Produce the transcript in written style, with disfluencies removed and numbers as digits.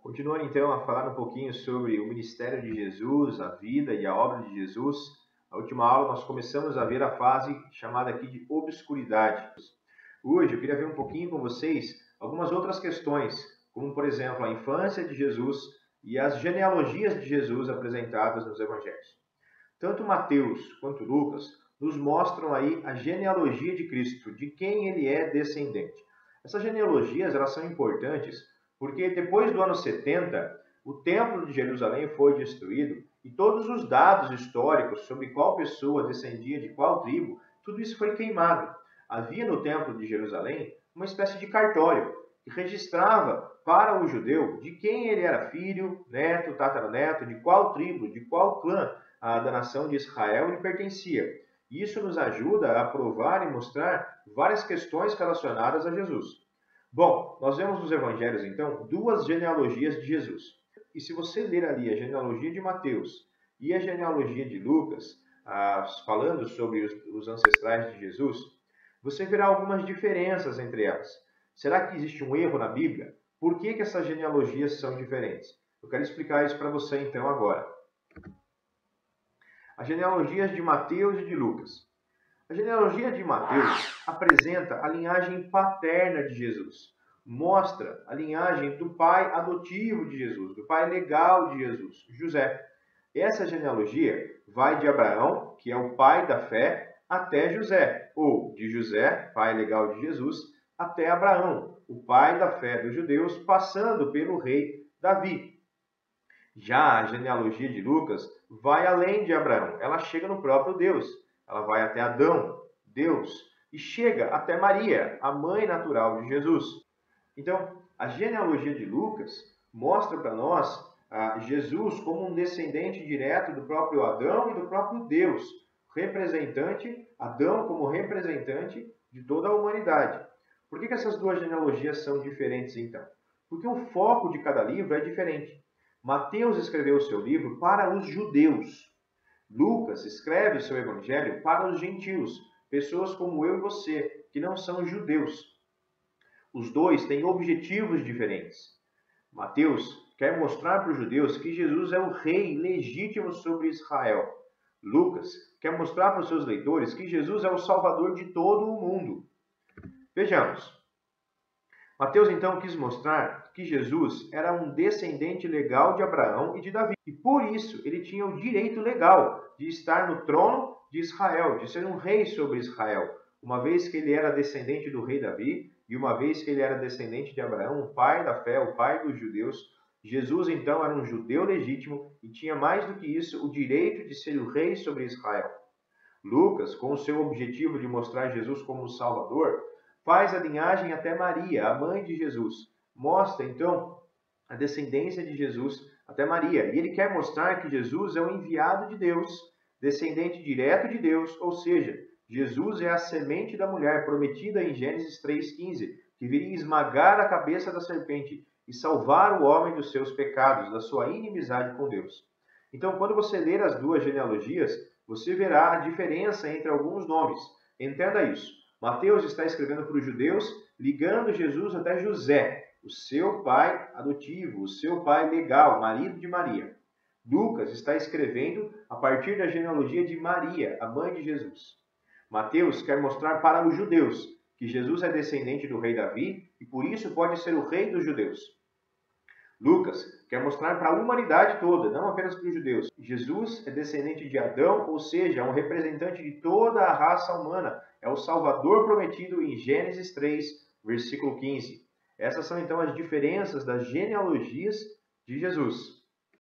Continuando então a falar um pouquinho sobre o ministério de Jesus, a vida e a obra de Jesus, na última aula nós começamos a ver a fase chamada aqui de obscuridade. Hoje eu queria ver um pouquinho com vocês algumas outras questões, como por exemplo a infância de Jesus e as genealogias de Jesus apresentadas nos evangelhos. Tanto Mateus quanto Lucas nos mostram aí a genealogia de Cristo, de quem ele é descendente. Essas genealogias elas são importantes porque depois do ano 70, o Templo de Jerusalém foi destruído e todos os dados históricos sobre qual pessoa descendia de qual tribo, tudo isso foi queimado. Havia no Templo de Jerusalém uma espécie de cartório que registrava para o judeu de quem ele era filho, neto, tataraneto, de qual tribo, de qual clã da nação de Israel ele pertencia. Isso nos ajuda a provar e mostrar várias questões relacionadas a Jesus. Bom, nós vemos nos evangelhos, então, duas genealogias de Jesus. E se você ler ali a genealogia de Mateus e a genealogia de Lucas, falando sobre os ancestrais de Jesus, você verá algumas diferenças entre elas. Será que existe um erro na Bíblia? Por que essas genealogias são diferentes? Eu quero explicar isso para você, então, agora. As genealogias de Mateus e de Lucas. A genealogia de Mateus apresenta a linhagem paterna de Jesus. Mostra a linhagem do pai adotivo de Jesus, do pai legal de Jesus, José. Essa genealogia vai de Abraão, que é o pai da fé, até José, ou de José, pai legal de Jesus, até Abraão, o pai da fé dos judeus, passando pelo rei Davi. Já a genealogia de Lucas vai além de Abraão, ela chega no próprio Deus. Ela vai até Adão, Deus, e chega até Maria, a mãe natural de Jesus. Então, a genealogia de Lucas mostra para nós Jesus como um descendente direto do próprio Adão e do próprio Deus, representante, Adão como representante de toda a humanidade. Por que essas duas genealogias são diferentes, então? Porque o foco de cada livro é diferente. Mateus escreveu o seu livro para os judeus. Lucas escreve o seu evangelho para os gentios, pessoas como eu e você, que não são judeus. Os dois têm objetivos diferentes. Mateus quer mostrar para os judeus que Jesus é o rei legítimo sobre Israel. Lucas quer mostrar para os seus leitores que Jesus é o salvador de todo o mundo. Vejamos. Mateus então quis mostrar que Jesus era um descendente legal de Abraão e de Davi. E por isso ele tinha o direito legal de estar no trono de Israel, de ser um rei sobre Israel, uma vez que ele era descendente do rei Davi e uma vez que ele era descendente de Abraão, o pai da fé, o pai dos judeus. Jesus então era um judeu legítimo e tinha mais do que isso o direito de ser o rei sobre Israel. Lucas, com o seu objetivo de mostrar Jesus como o Salvador, faz a linhagem até Maria, a mãe de Jesus. Mostra, então, a descendência de Jesus até Maria. E ele quer mostrar que Jesus é o enviado de Deus, descendente direto de Deus, ou seja, Jesus é a semente da mulher prometida em Gênesis 3,15, que viria esmagar a cabeça da serpente e salvar o homem dos seus pecados, da sua inimizade com Deus. Então, quando você ler as duas genealogias, você verá a diferença entre alguns nomes. Entenda isso. Mateus está escrevendo para os judeus, ligando Jesus até José, o seu pai adotivo, o seu pai legal, marido de Maria. Lucas está escrevendo a partir da genealogia de Maria, a mãe de Jesus. Mateus quer mostrar para os judeus que Jesus é descendente do rei Davi e por isso pode ser o rei dos judeus. Lucas quer mostrar para a humanidade toda, não apenas para os judeus. Jesus é descendente de Adão, ou seja, é um representante de toda a raça humana. É o Salvador prometido em Gênesis 3, versículo 15. Essas são então as diferenças das genealogias de Jesus.